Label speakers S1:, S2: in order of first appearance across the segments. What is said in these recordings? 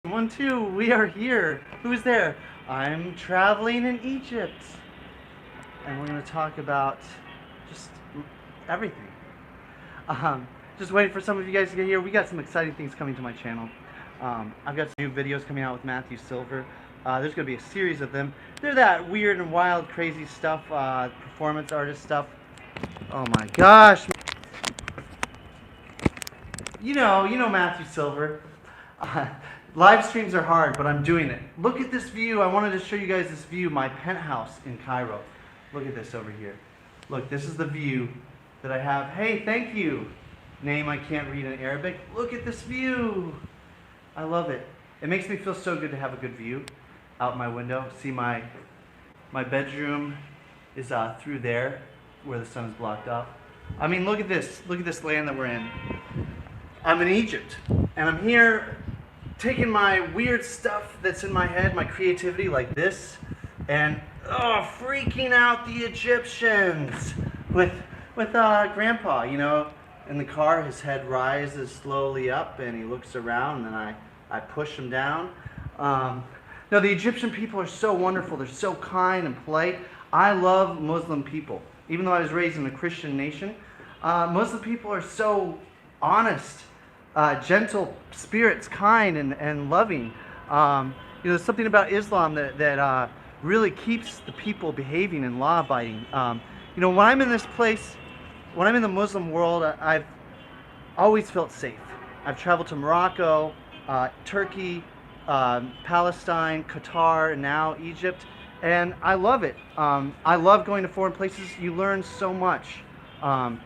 S1: 1, 2, we are here. Who's there? I'm traveling in Egypt. And we're going to talk about just everything. Just waiting for some of you guys to get here. We got some exciting things coming to my channel. I've got some new videos coming out with Matthew Silver. There's going to be a series of them. They're that weird and wild, crazy stuff, performance artist stuff. Oh my gosh. You know Matthew Silver. Live streams are hard, but I'm doing it. Look at this view. I wanted to show you guys this view, my penthouse in Cairo. Look at this over here. Look, this is the view that I have. Hey, thank you. Name I can't read in Arabic. Look at this view. I love it. It makes me feel so good to have a good view out my window. See, my bedroom is through there where the sun is blocked off. I mean, look at this. Look at this land that we're in. I'm in Egypt, and I'm here taking my weird stuff that's in my head, my creativity like this, and freaking out the Egyptians with Grandpa, in the car. His head rises slowly up, and he looks around, and I push him down. No, the Egyptian people are so wonderful. They're so kind and polite. I love Muslim people. Even though I was raised in a Christian nation, Muslim people are so honest, gentle spirits, kind and loving. There's something about Islam that really keeps the people behaving and law-abiding. When I'm in this place, when I'm in the Muslim world, I've always felt safe. I've traveled to Morocco, Turkey, Palestine, Qatar, and now Egypt, and I love it. I love going to foreign places. You learn so much. So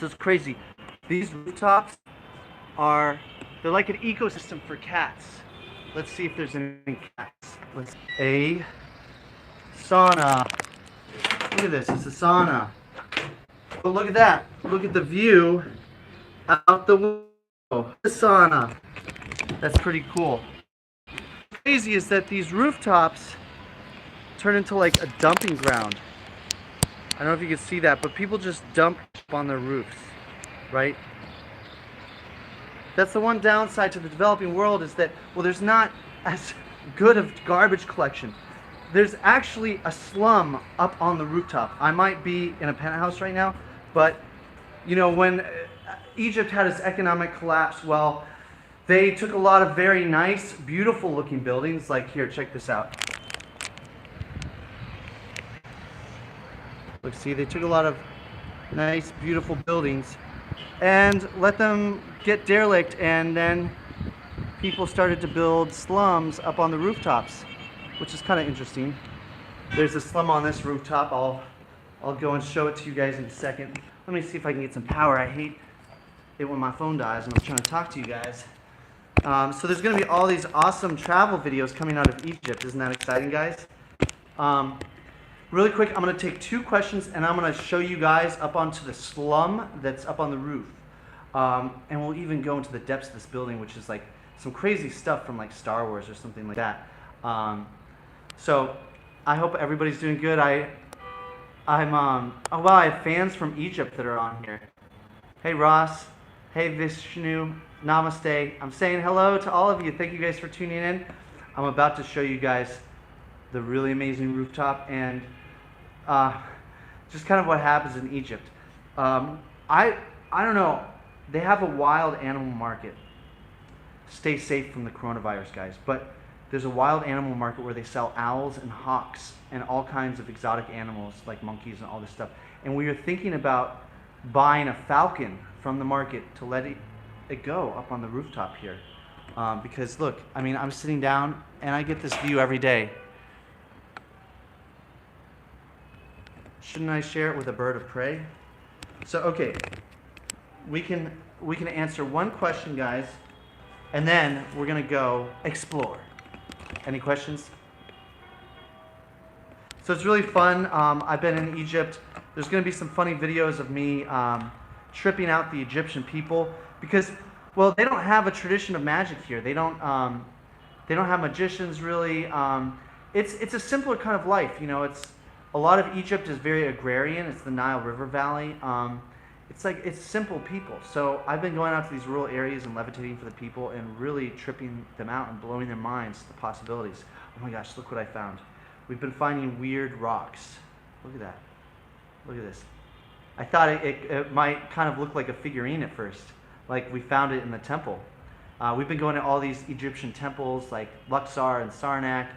S1: it's crazy. These rooftops they're like an ecosystem for cats. Let's see if there's any cats. A sauna. Look at this, it's a sauna. But look at that. Look at the view out the window. The sauna. That's pretty cool. What's crazy is that these rooftops turn into like a dumping ground. I don't know if you can see that, but people just dump on their roofs, right? That's the one downside to the developing world, is that, well, there's not as good of garbage collection. There's actually a slum up on the rooftop. I might be in a penthouse right now, but when Egypt had its economic collapse, well, they took a lot of very nice, beautiful looking buildings, like here, check this out. Look, see, they took a lot of nice, beautiful buildings and let them get derelict, and then people started to build slums up on the rooftops, which is kind of interesting. There's a slum on this rooftop. I'll go and show it to you guys in a second. Let me see if I can get some power. I hate it when my phone dies and I'm trying to talk to you guys. So there's going to be all these awesome travel videos coming out of Egypt. Isn't that exciting, guys? Really quick, I'm going to take 2 questions and I'm going to show you guys up onto the slum that's up on the roof. And we'll even go into the depths of this building, which is like some crazy stuff from like Star Wars or something like that. So I hope everybody's doing good. I have fans from Egypt that are on here. Hey Ross, hey Vishnu, namaste. I'm saying hello to all of you. Thank you guys for tuning in. I'm about to show you guys the really amazing rooftop and just kind of what happens in Egypt. I don't know. They have a wild animal market. Stay safe from the coronavirus, guys. But there's a wild animal market where they sell owls and hawks and all kinds of exotic animals like monkeys and all this stuff. And we are thinking about buying a falcon from the market to let it go up on the rooftop here. Because look, I mean, I'm sitting down and I get this view every day. Shouldn't I share it with a bird of prey? So, okay, we can answer one question, guys, and then we're gonna go explore. Any questions? So it's really fun. I've been in Egypt. There's gonna be some funny videos of me tripping out the Egyptian people because, well, they don't have a tradition of magic here. They don't have magicians really. It's a simpler kind of life. A lot of Egypt is very agrarian. It's the Nile River Valley. it's simple people. So I've been going out to these rural areas and levitating for the people and really tripping them out and blowing their minds to the possibilities. Oh my gosh, look what I found. We've been finding weird rocks. Look at that. Look at this. I thought it might kind of look like a figurine at first, like we found it in the temple. We've been going to all these Egyptian temples like Luxor and Sarnak.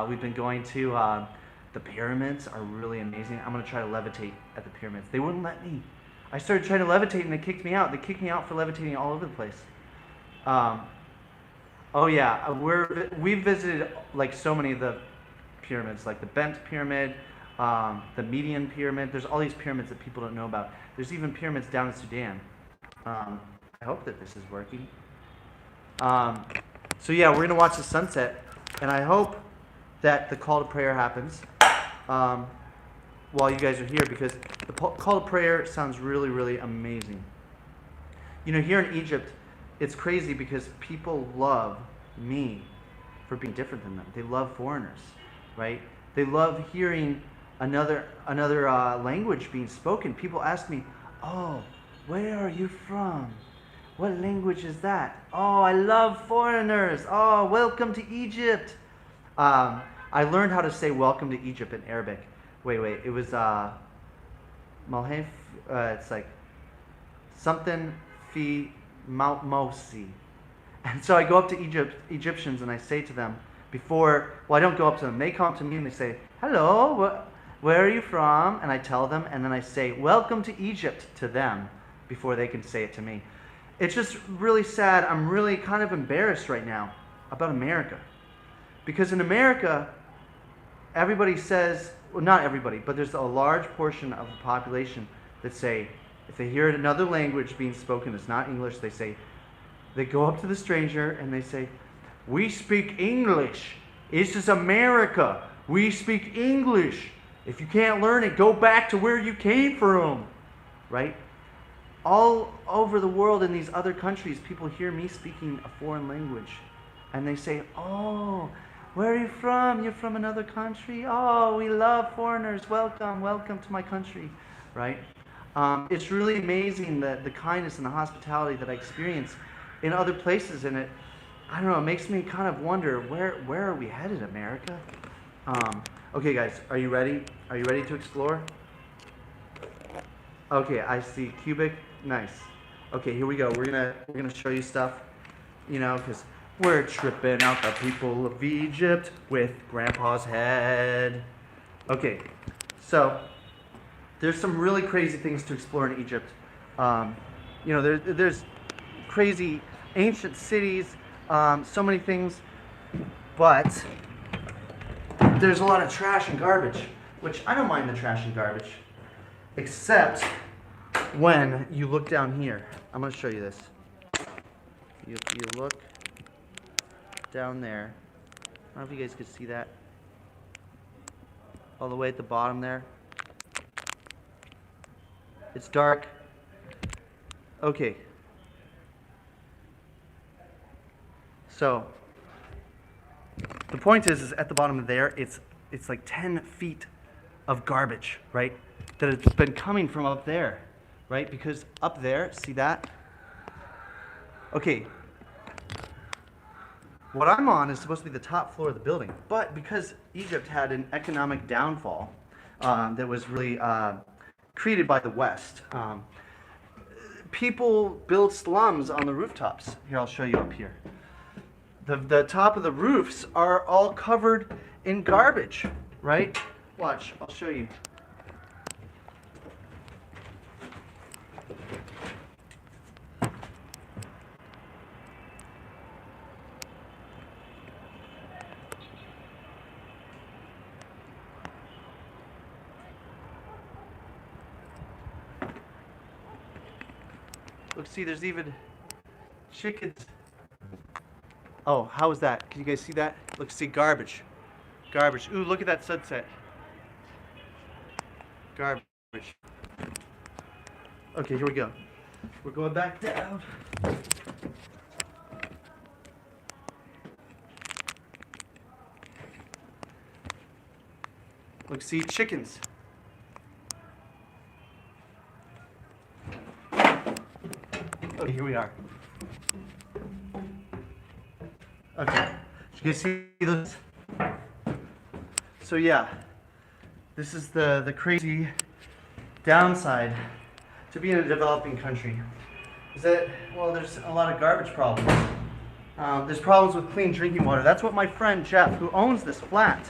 S1: We've been going to the pyramids are really amazing. I'm going to try to levitate at the pyramids. They wouldn't let me. I started trying to levitate and they kicked me out. They kicked me out for levitating all over the place. Oh yeah, we've visited like so many of the pyramids, like the Bent Pyramid, the Median Pyramid. There's all these pyramids that people don't know about. There's even pyramids down in Sudan. I hope that this is working. So yeah, we're going to watch the sunset, and I hope that the call to prayer happens while you guys are here, because the call to prayer sounds really, really amazing. You know, here in Egypt, it's crazy because people love me for being different than them. They love foreigners, right? They love hearing another language being spoken. People ask me, "Oh, where are you from? What language is that? Oh, I love foreigners. Oh, welcome to Egypt." I learned how to say welcome to Egypt in Arabic. Wait, it was Malhef. It's like something fi Mosi. And so I go up to Egyptians and I say to them before, well, I don't go up to them. They come up to me and they say, "Hello, where are you from?" And I tell them, and then I say, "Welcome to Egypt" to them before they can say it to me. It's just really sad. I'm really kind of embarrassed right now about America. Because in America, everybody says, well, not everybody, but there's a large portion of the population that say, if they hear another language being spoken that's not English, they go up to the stranger and they say, "We speak English. This is America. We speak English. If you can't learn it, go back to where you came from." Right? All over the world in these other countries, people hear me speaking a foreign language. And they say, "Oh, where are you from? You're from another country? Oh, we love foreigners. Welcome to my country." Right? It's really amazing the kindness and the hospitality that I experience in other places. And I don't know, it makes me kind of wonder, where are we headed, America? Okay, guys, are you ready? Are you ready to explore? Okay, I see cubic. Nice. Okay, here we go. We're gonna show you stuff, you know, because we're tripping out the people of Egypt with Grandpa's head. Okay, so there's some really crazy things to explore in Egypt. You know, there's crazy ancient cities, so many things, but there's a lot of trash and garbage, which I don't mind the trash and garbage, except when you look down here. I'm going to show you this. You look down there. I don't know if you guys could see that. All the way at the bottom there. It's dark. Okay. So, the point is at the bottom there, it's like 10 feet of garbage, right? That has been coming from up there, right? Because up there, see that? Okay. What I'm on is supposed to be the top floor of the building, but because Egypt had an economic downfall that was really created by the West, people build slums on the rooftops. Here, I'll show you up here. The top of the roofs are all covered in garbage, right? Watch, I'll show you. Look, see, there's even chickens. Oh, how is that? Can you guys see that? Look, see, garbage. Garbage. Ooh, look at that sunset. Garbage. Okay, here we go. We're going back down. Look, see, chickens. here we are. Okay, you can see those. So yeah, this is the crazy downside to being a developing country. Is that, well, there's a lot of garbage problems. There's problems with clean drinking water. That's what my friend Jeff, who owns this flat,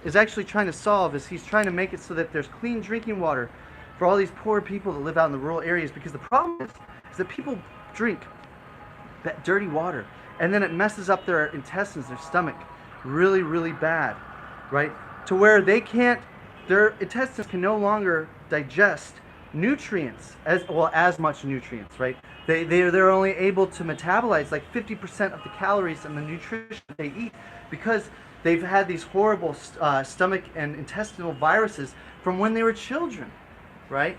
S1: is actually trying to solve. Is he's trying to make it so that there's clean drinking water for all these poor people that live out in the rural areas, because the problem is that people drink that dirty water and then it messes up their intestines, their stomach, really, really bad, right? To where they can't, their intestines can no longer digest nutrients, as much nutrients, right? They're only able to metabolize like 50% of the calories and the nutrition they eat, because they've had these horrible stomach and intestinal viruses from when they were children, right?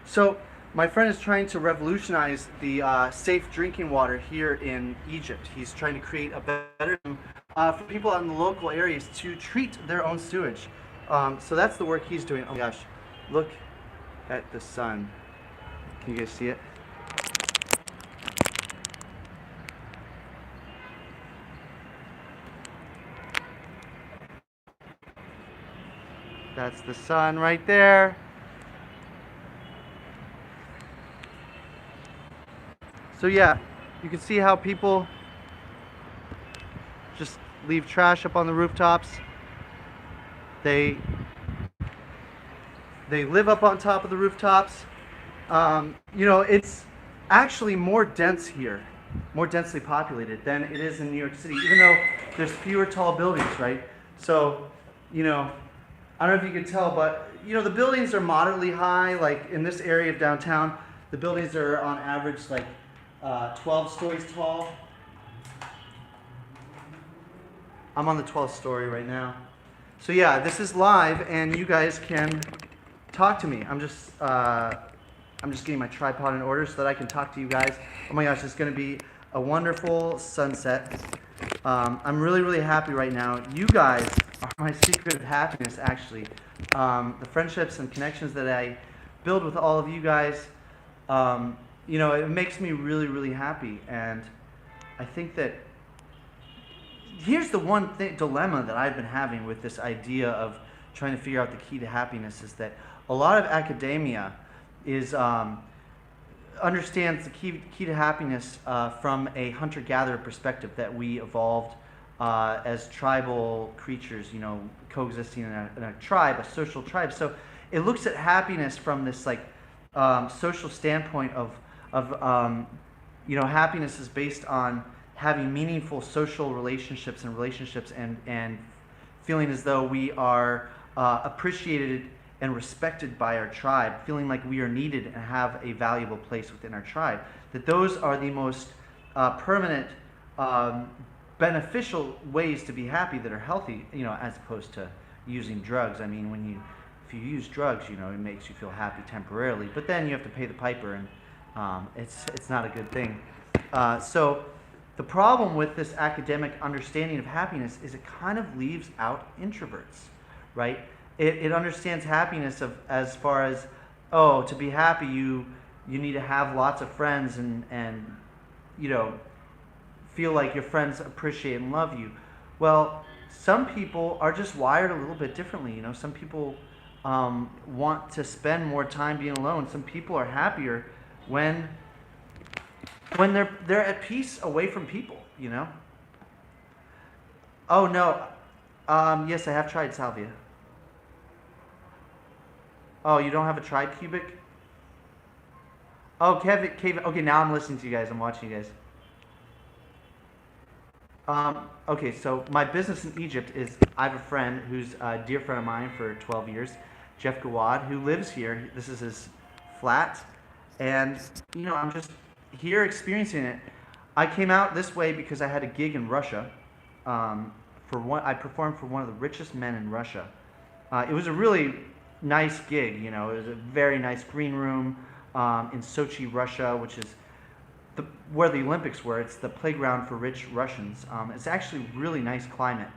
S1: So my friend is trying to revolutionize the safe drinking water here in Egypt. He's trying to create a better for people out in the local areas to treat their own sewage. So that's the work he's doing. Oh my gosh, look at the sun. Can you guys see it? That's the sun right there. So yeah, you can see how people just leave trash up on the rooftops. They live up on top of the rooftops. You know, it's actually more dense here, more densely populated than it is in New York City, even though there's fewer tall buildings, right? So, you know, I don't know if you can tell, but, you know, the buildings are moderately high. Like in this area of downtown, the buildings are on average like 12 stories tall. I'm on the 12th story right now. So yeah, this is live and you guys can talk to me. I'm just getting my tripod in order so that I can talk to you guys. Oh my gosh, it's going to be a wonderful sunset. I'm really, really happy right now. You guys are my secret of happiness, actually. The friendships and connections that I build with all of you guys, you know, it makes me really, really happy. And I think that here's the one dilemma that I've been having with this idea of trying to figure out the key to happiness, is that a lot of academia is understands the key to happiness from a hunter-gatherer perspective, that we evolved as tribal creatures, you know, coexisting in a tribe, a social tribe. So it looks at happiness from this like social standpoint of you know, happiness is based on having meaningful social relationships and feeling as though we are appreciated and respected by our tribe, feeling like we are needed and have a valuable place within our tribe. That those are the most permanent, beneficial ways to be happy, that are healthy, you know, as opposed to using drugs. I mean, if you use drugs, you know, it makes you feel happy temporarily, but then you have to pay the piper, and it's not a good thing. So the problem with this academic understanding of happiness is it kind of leaves out introverts, right? It understands happiness as far as, oh, to be happy you need to have lots of friends and you know, feel like your friends appreciate and love you. Well, some people are just wired a little bit differently. You know, some people want to spend more time being alone. Some people are happier when they're at peace away from people, you know. Oh no, yes, I have tried salvia. Oh, you don't have a tricubic? Oh, Kevin, okay, now I'm listening to you guys. I'm watching you guys. Okay, so my business in Egypt is, I have a friend who's a dear friend of mine for 12 years, Jeff Gawad, who lives here. This is his flat, and you know, I'm just here experiencing it. I came out this way because I had a gig in Russia. I performed for one of the richest men in Russia. It was a really nice gig, you know. It was a very nice green room in Sochi, Russia, which is where the Olympics were. It's the playground for rich Russians. It's actually really nice climate,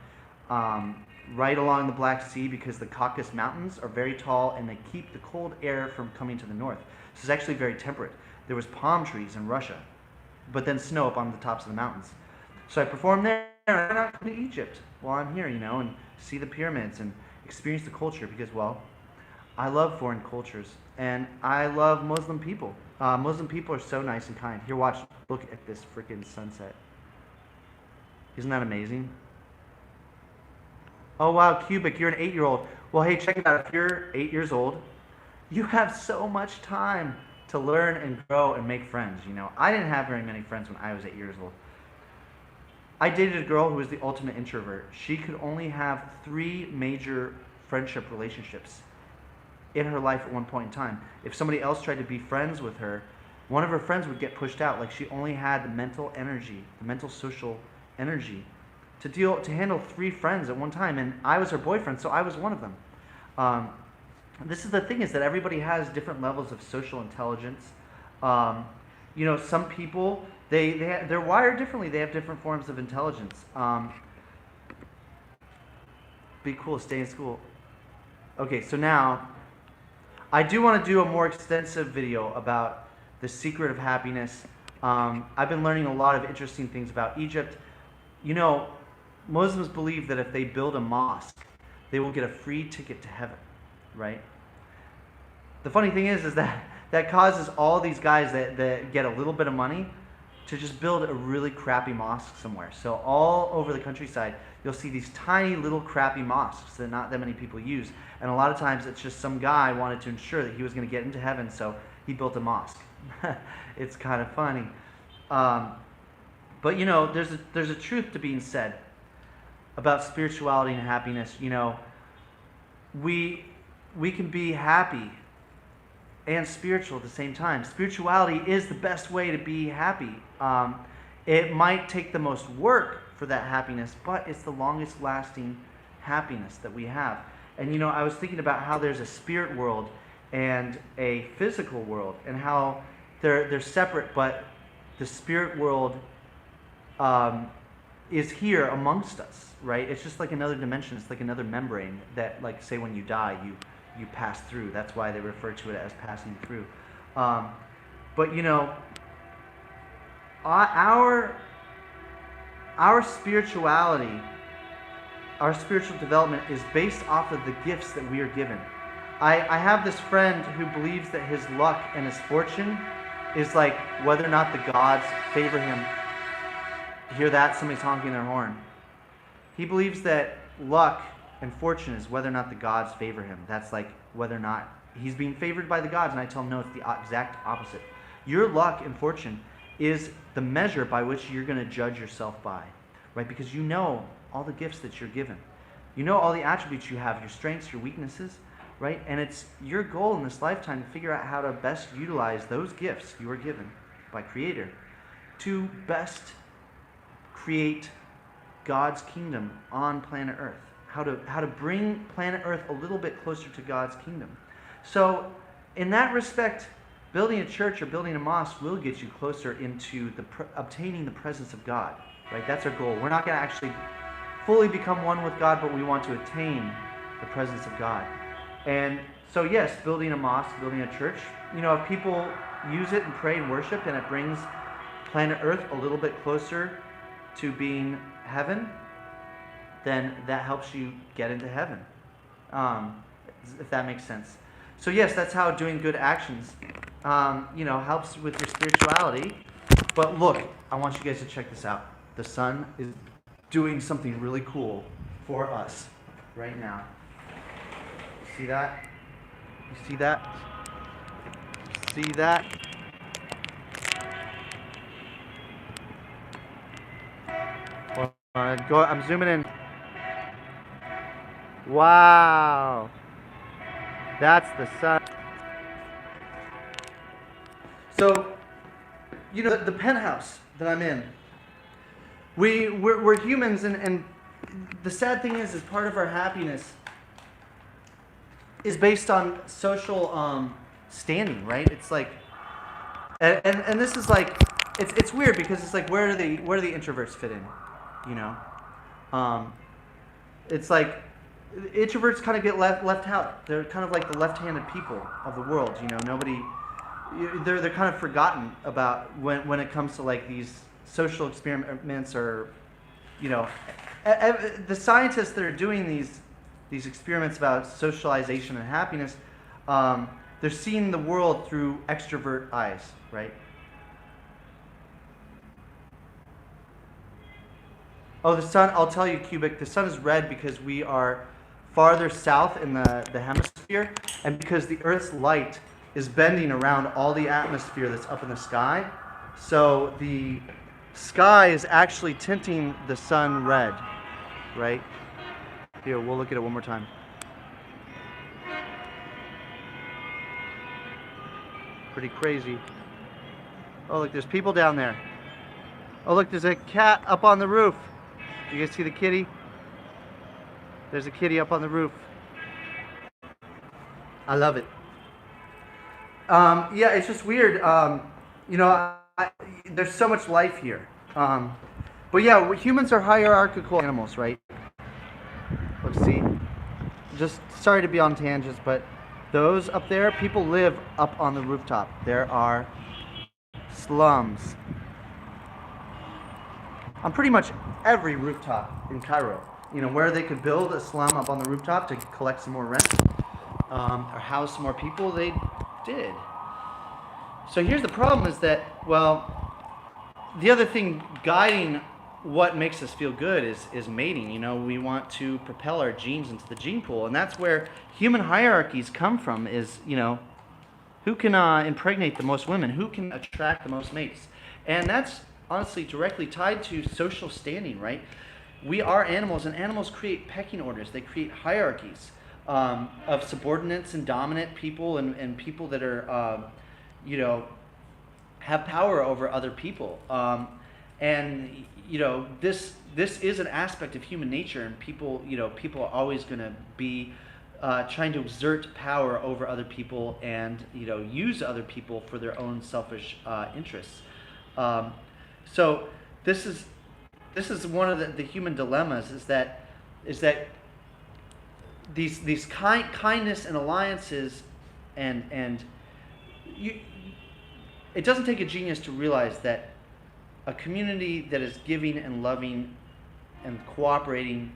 S1: right along the Black Sea, because the Caucasus Mountains are very tall and they keep the cold air from coming to the north. So it's actually very temperate. There was palm trees in Russia, but then snow up on the tops of the mountains. So I perform there, and I not come to Egypt while I'm here, and see the pyramids and experience the culture because, well, I love foreign cultures, and I love Muslim people. Muslim people are so nice and kind. Here, watch. Look at this freaking sunset. Isn't that amazing? Oh, wow, Cubic, you're an 8-year-old. Well, hey, check it out. If you're 8 years old, you have so much time to learn and grow and make friends, I didn't have very many friends when I was 8 years old. I dated a girl who was the ultimate introvert. She could only have 3 major friendship relationships in her life at one point in time. If somebody else tried to be friends with her, one of her friends would get pushed out. Like, she only had the mental energy, the mental social energy to handle 3 friends at one time, and I was her boyfriend, so I was one of them. This is the thing, is that everybody has different levels of social intelligence. Some people, they're wired differently. They have different forms of intelligence. Be cool, stay in school. Okay, so now, I do want to do a more extensive video about the secret of happiness. I've been learning a lot of interesting things about Egypt. Muslims believe that if they build a mosque, they will get a free ticket to heaven, right? The funny thing is that causes all these guys that get a little bit of money to just build a really crappy mosque somewhere. So all over the countryside, you'll see these tiny little crappy mosques that not that many people use. And a lot of times it's just some guy wanted to ensure that he was going to get into heaven, so he built a mosque. It's kind of funny. But there's a truth to being said about spirituality and happiness. We can be happy and spiritual at the same time. Spirituality is the best way to be happy. It might take the most work for that happiness, but it's the longest lasting happiness that we have. And I was thinking about how there's a spirit world and a physical world, and how they're separate, but the spirit world is here amongst us, right? It's just like another dimension. It's like another membrane that, like, say when you die, you pass through. That's why they refer to it as passing through. But our spirituality, our spiritual development is based off of the gifts that we are given. I have this friend who believes that his luck and his fortune is like whether or not the gods favor him. Hear that? Somebody's honking their horn. He believes that luck and fortune is whether or not the gods favor him. That's like whether or not he's being favored by the gods. And I tell him, no, it's the exact opposite. Your luck and fortune is the measure by which you're going to judge yourself by, right? Because you know all the gifts that you're given. You know all the attributes you have, your strengths, your weaknesses, right? And it's your goal in this lifetime to figure out how to best utilize those gifts you were given by Creator to best create God's kingdom on planet Earth. How to bring planet Earth a little bit closer to God's kingdom. So in that respect, building a church or building a mosque will get you closer into obtaining the presence of God, right? That's our goal. We're not going to actually fully become one with God, but we want to attain the presence of God. And so yes, building a mosque, building a church, if people use it and pray and worship, and it brings planet Earth a little bit closer to being heaven, then that helps you get into heaven, if that makes sense. So yes, that's how doing good actions, helps with your spirituality. But look, I want you guys to check this out. The sun is doing something really cool for us right now. See that? You see that? See that? I'm zooming in. Wow. That's the sun. So, the penthouse that I'm in, we're humans, and the sad thing is part of our happiness is based on social standing, right? It's like, and this is like, it's weird because it's like, where do the introverts fit in? It's like introverts kind of get left out. They're kind of like the left-handed people of the world. Nobody they're kind of forgotten about when it comes to like these social experiments, or you know, the scientists that are doing these experiments about socialization and happiness, they're seeing the world through extrovert eyes, right? Oh, the sun, I'll tell you, Cubic, the sun is red because we are farther south in the hemisphere, and because the Earth's light is bending around all the atmosphere that's up in the sky. So the sky is actually tinting the sun red, right? Here, we'll look at it one more time. Pretty crazy. Oh, look, there's people down there. Oh, look, there's a cat up on the roof. You guys see the kitty? There's a kitty up on the roof. I love it. Yeah, it's just weird. You know, there's so much life here. But yeah, humans are hierarchical animals, right? Let's see. Just sorry to be on tangents, but those up there, people live up on the rooftop. There are slums on pretty much every rooftop in Cairo. You know, where they could build a slum up on the rooftop to collect some more rent, or house some more people, they did. So here's the problem is that, well, the other thing guiding what makes us feel good is mating. You know, we want to propel our genes into the gene pool, and that's where human hierarchies come from, is, you know, who can impregnate the most women, who can attract the most mates. And that's honestly directly tied to social standing, right? We are animals, and animals create pecking orders. They create hierarchies of subordinates and dominant people, and people that are, you know, have power over other people. And you know, this is an aspect of human nature, and people, you know, people are always going to be trying to exert power over other people, and you know, use other people for their own selfish interests. So this is one of the human dilemmas, is that these kindness and alliances, and it doesn't take a genius to realize that a community that is giving and loving and cooperating,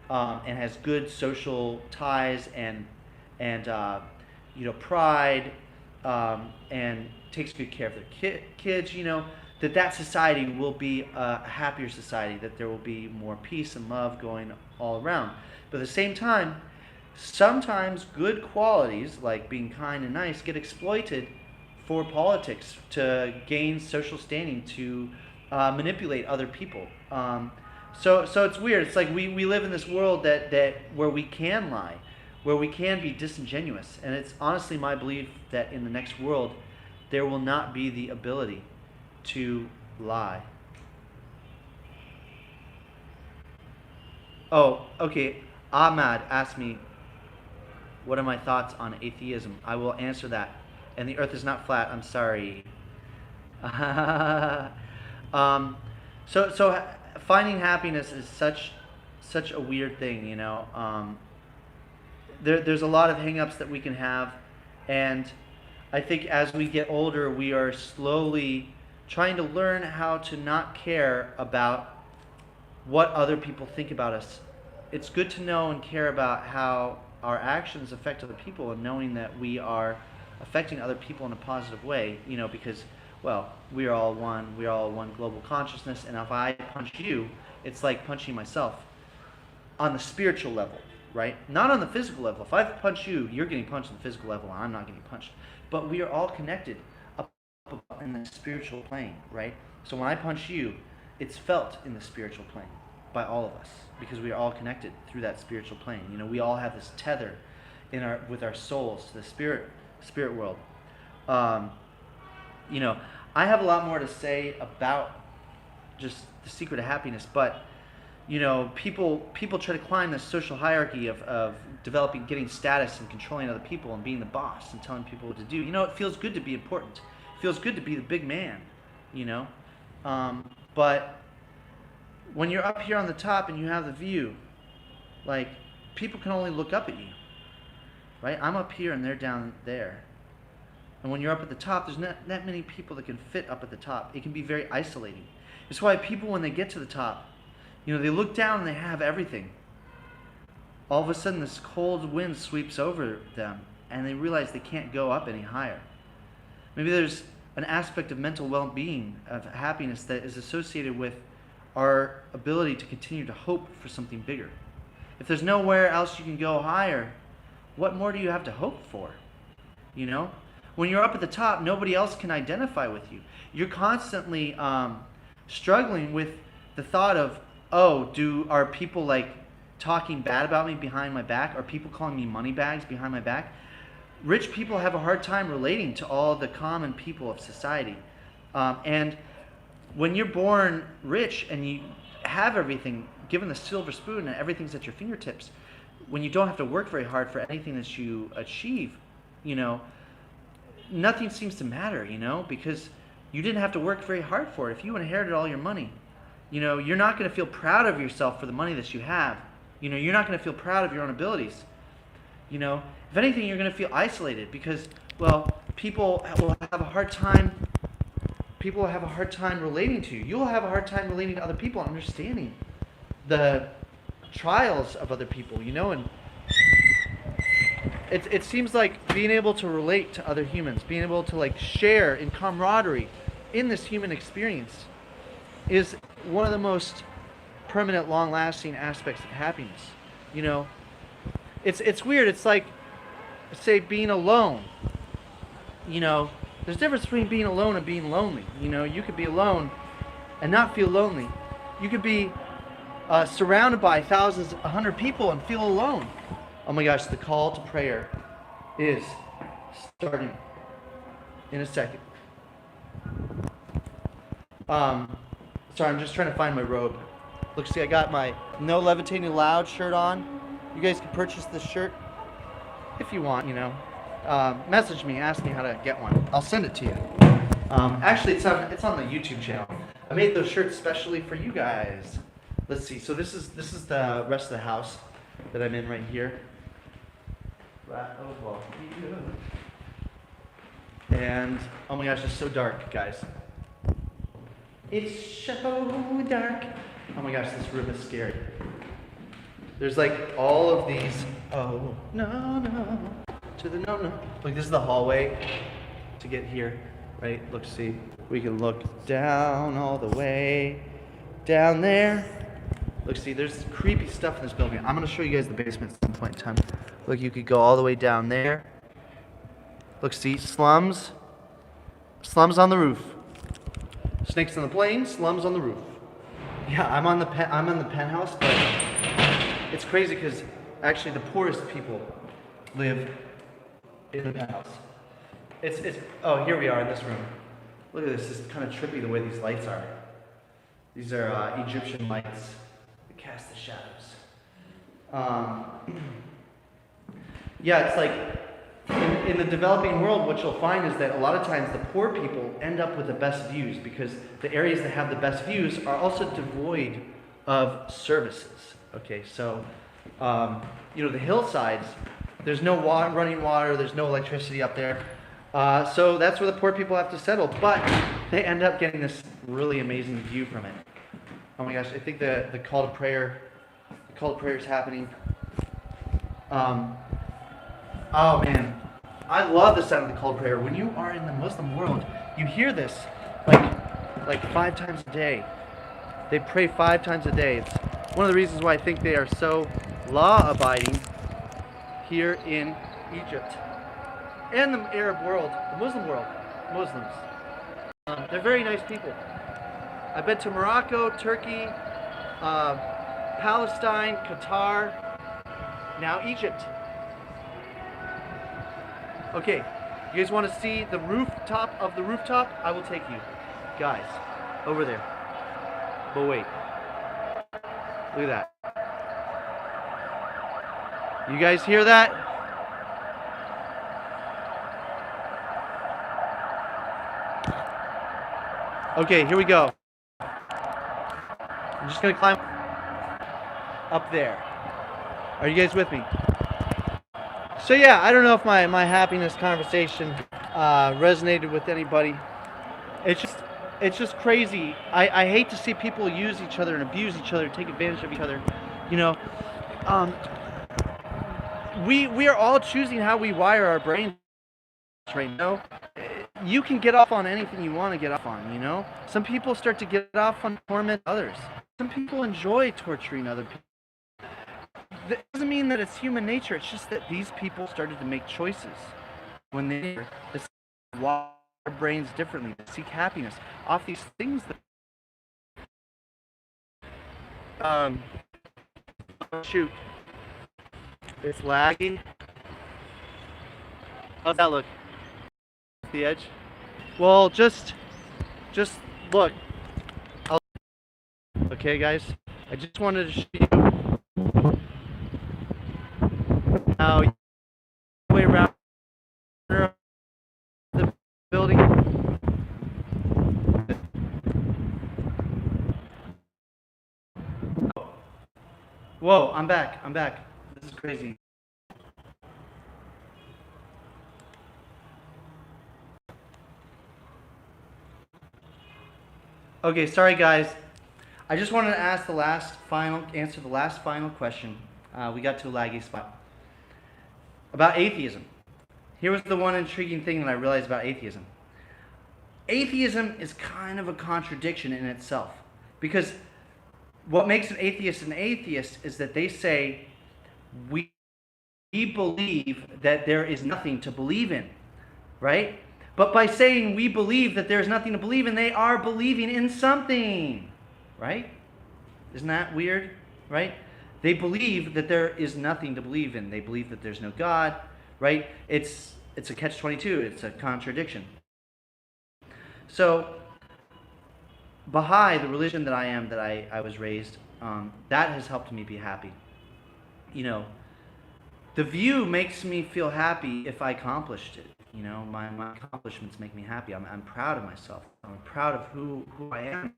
S1: and has good social ties and you know, pride, and takes good care of their kids, you know, that society will be a happier society, that there will be more peace and love going all around. But at the same time, sometimes good qualities like being kind and nice get exploited for politics, to gain social standing, to manipulate other people. So it's weird. It's like we live in this world that where we can lie, where we can be disingenuous. And it's honestly my belief that in the next world, there will not be the ability to lie. Oh, okay. Ahmad asked me, what are my thoughts on atheism? I will answer that. And the earth is not flat. I'm sorry. So finding happiness is such a weird thing, you know. There's a lot of hang-ups that we can have, and I think as we get older, we are slowly trying to learn how to not care about what other people think about us. It's good to know and care about how our actions affect other people, and knowing that we are affecting other people in a positive way, you know, because, well, we are all one global consciousness, and if I punch you, it's like punching myself on the spiritual level, right? Not on the physical level. If I punch you, you're getting punched on the physical level, and I'm not getting punched. But we are all connected up in the spiritual plane, right? So when I punch you, it's felt in the spiritual plane by all of us, because we are all connected through that spiritual plane. You know, we all have this tether with our souls to the spirit world. You know, I have a lot more to say about just the secret of happiness, but you know, people try to climb this social hierarchy of getting status and controlling other people and being the boss and telling people what to do. You know, it feels good to be important. It feels good to be the big man, you know. But when you're up here on the top and you have the view, like, people can only look up at you, right? I'm up here and they're down there. And when you're up at the top, there's not that many people that can fit up at the top. It can be very isolating. It's why people, when they get to the top, they look down and they have everything. All of a sudden, this cold wind sweeps over them, and they realize they can't go up any higher. Maybe there's an aspect of mental well-being, of happiness, that is associated with our ability to continue to hope for something bigger. If there's nowhere else you can go higher, what more do you have to hope for? When you're up at the top, nobody else can identify with you. You're constantly struggling with the thought of, are people like talking bad about me behind my back? Are people calling me money bags behind my back? Rich people have a hard time relating to all the common people of society. And when you're born rich and you have everything, given the silver spoon and everything's at your fingertips, when you don't have to work very hard for anything that you achieve, nothing seems to matter, because you didn't have to work very hard for it. If you inherited all your money, you're not going to feel proud of yourself for the money that you have. You're not going to feel proud of your own abilities. If anything, you're going to feel isolated because, people will have a hard time. People will have a hard time relating to you. You'll have a hard time relating to other people and understanding the trials of other people, and it seems like being able to relate to other humans, being able to share in camaraderie in this human experience is one of the most permanent, long-lasting aspects of happiness. It's weird. It's like, say, being alone. There's a difference between being alone and being lonely. You could be alone and not feel lonely. You could be surrounded by thousands, 100 people and feel alone. Oh my gosh, the call to prayer is starting in a second. Sorry, I'm just trying to find my robe. Look, see, I got my No Levitating Loud shirt on. You guys can purchase this shirt if you want, Message me, ask me how to get one. I'll send it to you. Actually, it's on the YouTube channel. I made those shirts specially for you guys. Let's see. So this is the rest of the house that I'm in right here. And oh my gosh, it's so dark, guys. It's so dark. Oh my gosh, this room is scary. There's all of these. Oh no, to the no. Look, this is the hallway to get here, right? Look, see, we can look down all the way down there. Look, see, there's creepy stuff in this building. I'm going to show you guys the basement at some point in time. Look, you could go all the way down there. Look, see, slums. Slums on the roof. Snakes on the plane, slums on the roof. Yeah, I'm on the penthouse, but it's crazy because actually the poorest people live in the penthouse. Oh, here we are in this room. Look at this. It's kind of trippy the way these lights are. These are Egyptian lights. Cast the shadows. Yeah, it's like in the developing world, what you'll find is that a lot of times the poor people end up with the best views because the areas that have the best views are also devoid of services. Okay, so the hillsides, there's no running water, there's no electricity up there, so that's where the poor people have to settle. But they end up getting this really amazing view from it. Oh my gosh, I think the call to prayer is happening. Oh man, I love the sound of the call to prayer. When you are in the Muslim world, you hear this like 5 times a day. They pray 5 times a day. It's one of the reasons why I think they are so law-abiding here in Egypt and the Arab world, the Muslim world, Muslims. They're very nice people. I've been to Morocco, Turkey, Palestine, Qatar, now Egypt. Okay, you guys want to see the rooftop of the rooftop? I will take you. Guys, over there. But wait. Look at that. You guys hear that? Okay, here we go. I'm just going to climb up there. Are you guys with me? So yeah, I don't know if my happiness conversation resonated with anybody. It's just it's just crazy. I hate to see people use each other and abuse each other, take advantage of each other. You know, um, we are all choosing how we wire our brains right now. You can get off on anything you want to get off on, you know? Some people start to get off on torment others. Some people enjoy torturing other people. That doesn't mean that it's human nature. It's just that these people started to make choices when they wire their brains differently, to seek happiness off these things that shoot. It's lagging. How's that look? The edge? Well, just look. Okay, guys. I just wanted to show you how way around the building. Whoa, I'm back. This is crazy. Okay, sorry guys. I just wanted to answer the last final question. We got to a laggy spot. About atheism. Here was the one intriguing thing that I realized about atheism. Atheism is kind of a contradiction in itself. Because what makes an atheist is that they say, we believe that there is nothing to believe in, right? But by saying we believe that there's nothing to believe in, they are believing in something, right? Isn't that weird, right? They believe that there is nothing to believe in. They believe that there's no God, right? It's a catch-22. It's a contradiction. So Baha'i, the religion that I am, that I was raised, that has helped me be happy. You know, the view makes me feel happy if I accomplished it. You know, my accomplishments make me happy. I'm proud of myself. I'm proud of who I am.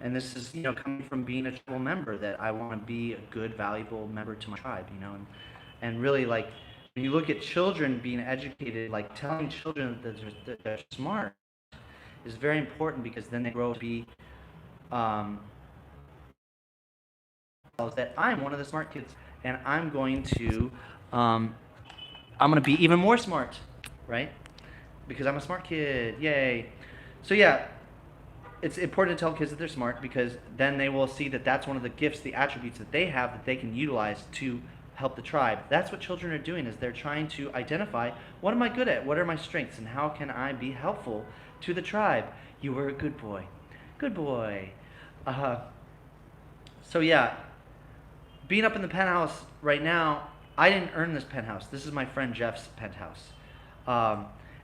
S1: And this is, you know, coming from being a tribal member, that I want to be a good, valuable member to my tribe, you know. And really, like, when you look at children being educated, like telling children that they're smart is very important, because then they grow to be that I'm one of the smart kids, and I'm going to be even more smart, right? Because I'm a smart kid, yay. So yeah, it's important to tell kids that they're smart, because then they will see that that's one of the gifts, the attributes that they have that they can utilize to help the tribe. That's what children are doing, is they're trying to identify, what am I good at? What are my strengths? And how can I be helpful to the tribe? You were a good boy. Good boy. So yeah, being up in the penthouse right now, I didn't earn this penthouse. This is my friend Jeff's penthouse.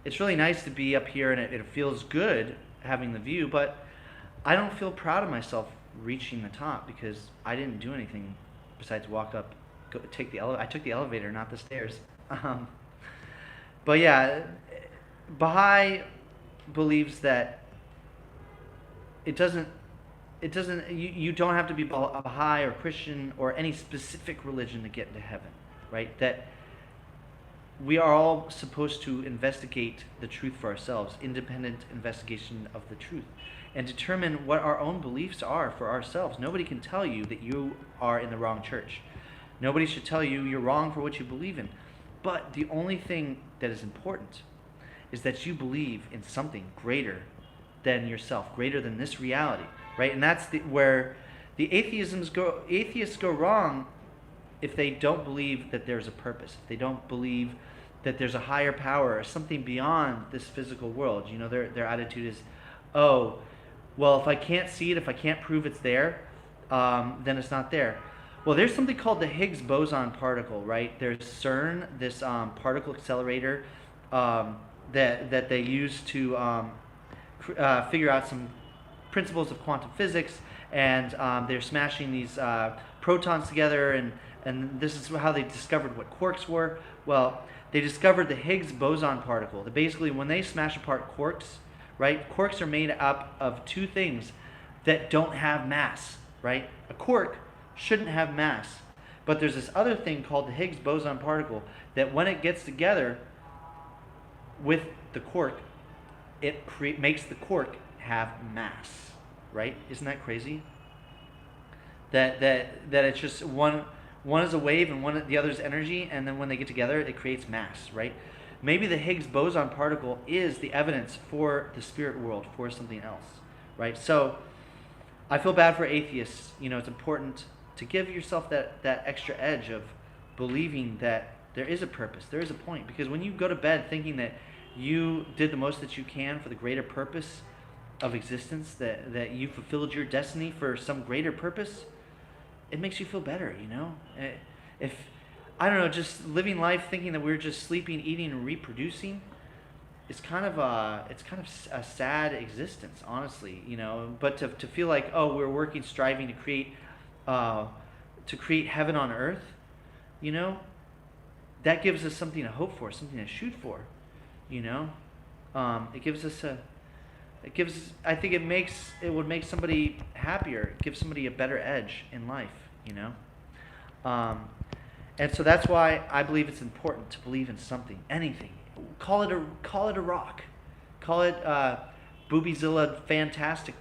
S1: It's really nice to be up here, and it feels good having the view, but I don't feel proud of myself reaching the top, because I didn't do anything besides walk up, take the elevator. I took the elevator, not the stairs. But yeah, Baha'i believes that you don't have to be a Baha'i or Christian or any specific religion to get into heaven, right? That we are all supposed to investigate the truth for ourselves, independent investigation of the truth, and determine what our own beliefs are for ourselves. Nobody can tell you that you are in the wrong church. Nobody should tell you you're wrong for what you believe in. But the only thing that is important is that you believe in something greater than yourself, greater than this reality, right? And that's where the atheists go wrong, if they don't believe that there's a purpose, if they don't believe that there's a higher power or something beyond this physical world. You know, their attitude is, oh, well, if I can't see it, if I can't prove it's there, then it's not there. Well, there's something called the Higgs boson particle, right? There's CERN, this particle accelerator that they use to figure out some principles of quantum physics, and they're smashing these protons together, and this is how they discovered what quarks were. Well, they discovered the Higgs boson particle. That basically, when they smash apart quarks, right? Quarks are made up of two things that don't have mass, right? A quark shouldn't have mass, but there's this other thing called the Higgs boson particle that when it gets together with the cork, makes the cork have mass, right? Isn't that crazy? That it's just one is a wave and the other is energy, and then when they get together, it creates mass, right? Maybe the Higgs boson particle is the evidence for the spirit world, for something else, right? So I feel bad for atheists. It's important to give yourself that extra edge of believing that there is a purpose, there is a point. Because when you go to bed thinking that you did the most that you can for the greater purpose of existence, that you fulfilled your destiny for some greater purpose, it makes you feel better, If, I don't know, just living life thinking that we're just sleeping, eating, and reproducing, it's kind of a sad existence, honestly, But to feel like, oh, we're working, striving to create heaven on earth, that gives us something to hope for, something to shoot for, It gives us I think it would make somebody happier, give somebody a better edge in life, And so that's why I believe it's important to believe in something, anything. Call it a rock, call it Boobizilla, fantastic,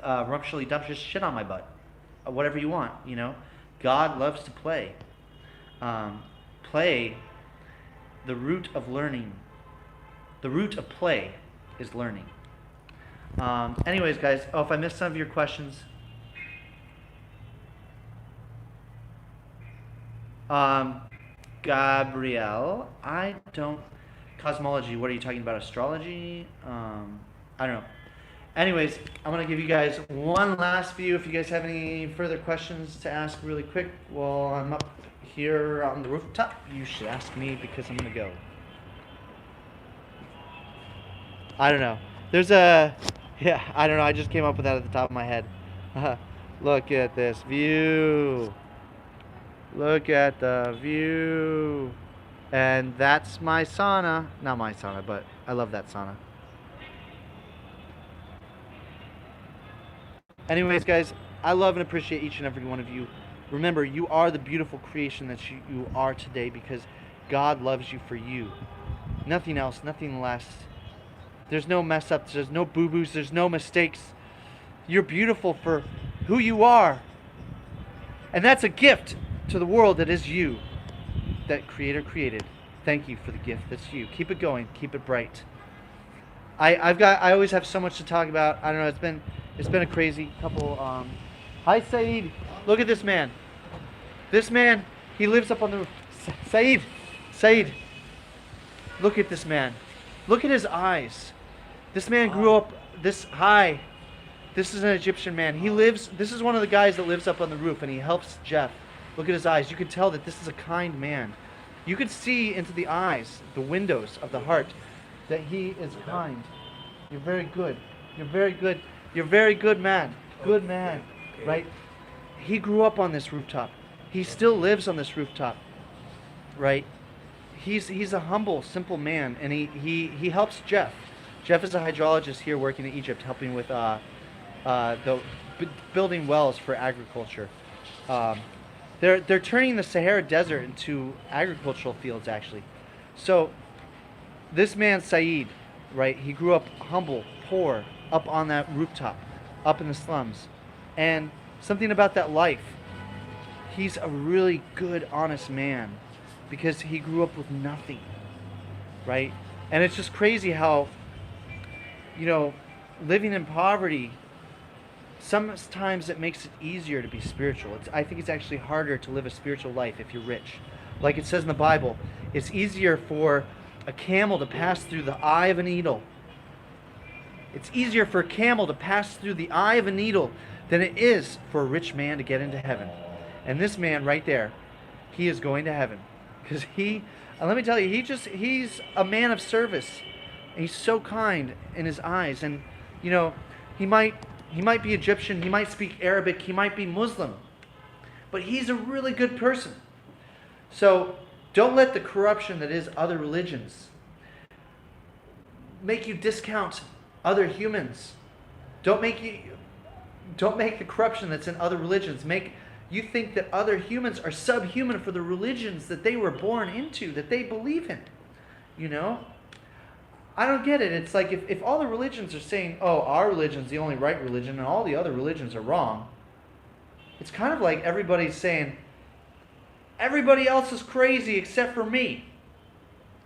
S1: rumptuously dumptious shit on my butt, whatever you want. God loves to play. Play, the root of learning. The root of play is learning. Anyways, guys, if I missed some of your questions. Gabrielle, I don't... Cosmology, what are you talking about? Astrology? I don't know. Anyways, I'm going to give you guys one last view. If you guys have any further questions to ask really quick while I'm up here on the rooftop, you should ask me because I'm going to go. I don't know. I don't know. I just came up with that at the top of my head. Look at this view. Look at the view. And that's my sauna. Not my sauna, but I love that sauna. Anyways, guys, I love and appreciate each and every one of you. Remember, you are the beautiful creation that you are today because God loves you for you. Nothing else, nothing less. There's no mess ups, there's no boo-boos, there's no mistakes. You're beautiful for who you are. And that's a gift to the world that is you, that Creator created. Thank you for the gift that's you. Keep it going, keep it bright. I always have so much to talk about. I don't know, it's been a crazy couple. Hi, Saeed. Look at this man. This man, he lives up on the roof. Saeed. Look at this man. Look at his eyes. This man grew up this high. This is an Egyptian man. This is one of the guys that lives up on the roof, and he helps Jeff. Look at his eyes. You can tell that this is a kind man. You could see into the eyes, the windows of the heart, that he is kind. You're very good. You're very good. You're very good man. Good man. Right? He grew up on this rooftop. He still lives on this rooftop. Right? He's a humble, simple man, and he helps Jeff. Jeff is a hydrologist here working in Egypt, helping with building wells for agriculture. They're turning the Sahara Desert into agricultural fields, actually. So this man, Saeed, right? He grew up humble, poor, up on that rooftop, up in the slums, and something about that life. He's a really good, honest man because he grew up with nothing, right? And it's just crazy how, living in poverty, sometimes it makes it easier to be spiritual. I think it's actually harder to live a spiritual life if you're rich. Like it says in the Bible, it's easier for a camel to pass through the eye of a needle. It's easier for a camel to pass through the eye of a needle than it is for a rich man to get into heaven. And this man right there, he is going to heaven. Because let me tell you, he's a man of service. He's so kind in his eyes. And, he might be Egyptian, he might speak Arabic, he might be Muslim. But he's a really good person. So don't let the corruption that is other religions make you discount other humans. Don't make the corruption that's in other religions make you think that other humans are subhuman for the religions that they were born into, that they believe in. I don't get it. It's like if all the religions are saying, oh, our religion's the only right religion and all the other religions are wrong, it's kind of like everybody's saying, everybody else is crazy except for me.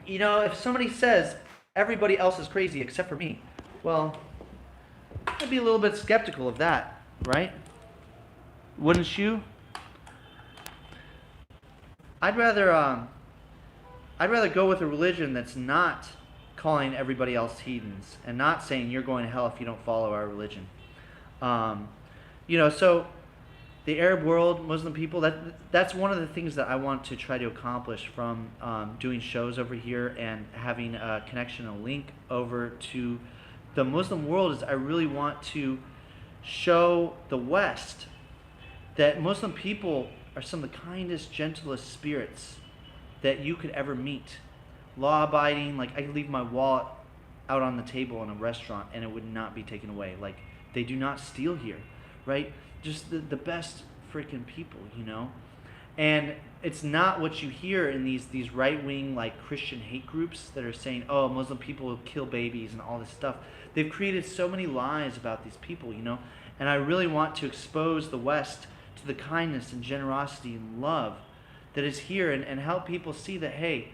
S1: You know, if somebody says, everybody else is crazy except for me, well, I'd be a little bit skeptical of that, right? Wouldn't you? I'd rather go with a religion that's not calling everybody else heathens and not saying you're going to hell if you don't follow our religion. So the Arab world, Muslim people, that's one of the things that I want to try to accomplish from doing shows over here and having a connection, a link over to the Muslim world, is I really want to show the West that Muslim people are some of the kindest, gentlest spirits that you could ever meet. Law-abiding, like I could leave my wallet out on the table in a restaurant and it would not be taken away. Like, they do not steal here, right? Just the best freaking people, you know? And it's not what you hear in these right-wing, like, Christian hate groups that are saying, oh, Muslim people will kill babies and all this stuff. They've created so many lies about these people, you know? And I really want to expose the West to the kindness and generosity and love that is here, and help people see that, hey,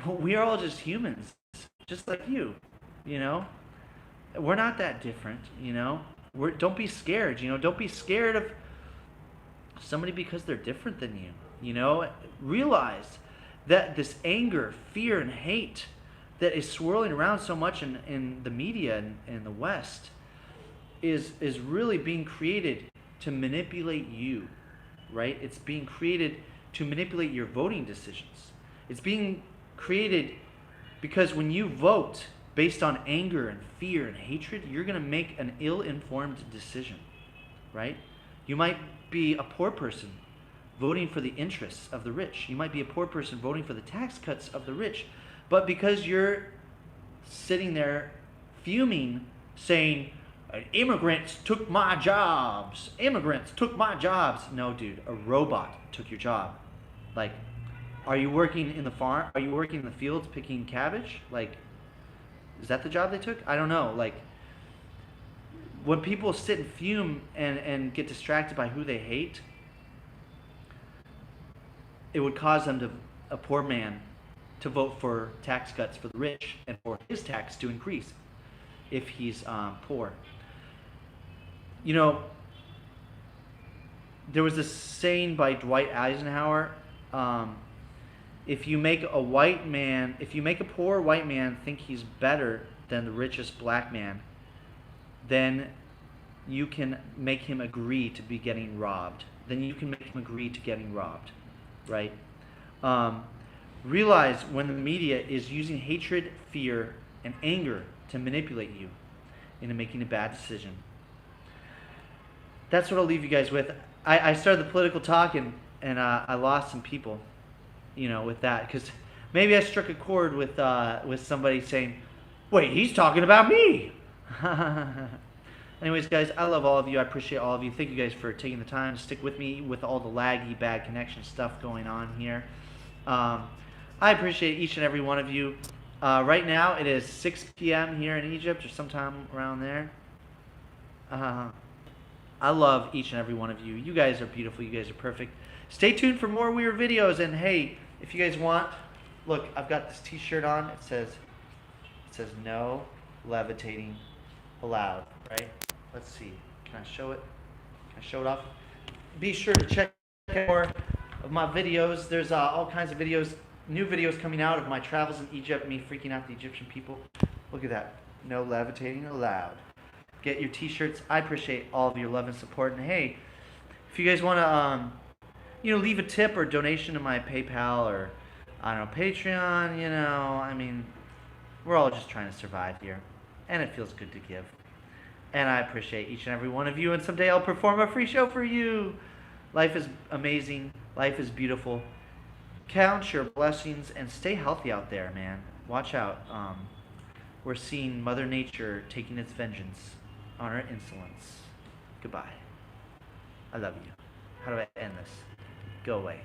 S1: we are all just humans, just like you, you know? We're not that different, you know? Don't be scared, you know? Don't be scared of somebody because they're different than you, you know? Realize that this anger, fear, and hate that is swirling around so much in the media and in the West is really being created to manipulate you, right? It's being created to manipulate your voting decisions. It's being created because when you vote based on anger and fear and hatred, you're going to make an ill-informed decision, right? You might be a poor person voting for the interests of the rich. You might be a poor person voting for the tax cuts of the rich. But because you're sitting there fuming, saying, immigrants took my jobs. Immigrants took my jobs. No, dude, a robot took your job. Like, are you working in the farm? Are you working in the fields picking cabbage? Like, is that the job they took? I don't know. Like, when people sit and fume and get distracted by who they hate, it would cause them a poor man, to vote for tax cuts for the rich and for his tax to increase if he's poor. You know, there was this saying by Dwight Eisenhower, if you make a poor white man think he's better than the richest black man, then you can make him agree to be getting robbed. Then you can make him agree to getting robbed, right? Realize when the media is using hatred, fear, and anger to manipulate you into making a bad decision. That's what I'll leave you guys with. I started the political talk and I lost some people, you know, with that, because maybe I struck a chord with somebody saying, wait, he's talking about me. Anyways, guys, I love all of you. I appreciate all of you. Thank you guys for taking the time to stick with me with all the laggy, bad connection stuff going on here. I appreciate each and every one of you. Right now, it is 6 p.m. here in Egypt, or sometime around there. I love each and every one of you. You guys are beautiful. You guys are perfect. Stay tuned for more weird videos. And hey, if you guys want, look, I've got this T-shirt on. It says no levitating allowed. Right? Let's see. Can I show it? Can I show it off? Be sure to check out more of my videos. There's all kinds of videos, new videos coming out of my travels in Egypt, me freaking out the Egyptian people. Look at that. No levitating allowed. Get your T-shirts. I appreciate all of your love and support. And hey, if you guys want to, leave a tip or donation to my PayPal or, I don't know, Patreon, I mean, we're all just trying to survive here. And it feels good to give. And I appreciate each and every one of you. And someday I'll perform a free show for you. Life is amazing. Life is beautiful. Count your blessings and stay healthy out there, man. Watch out. We're seeing Mother Nature taking its vengeance on our insolence. Goodbye. I love you. How do I end this? Go away.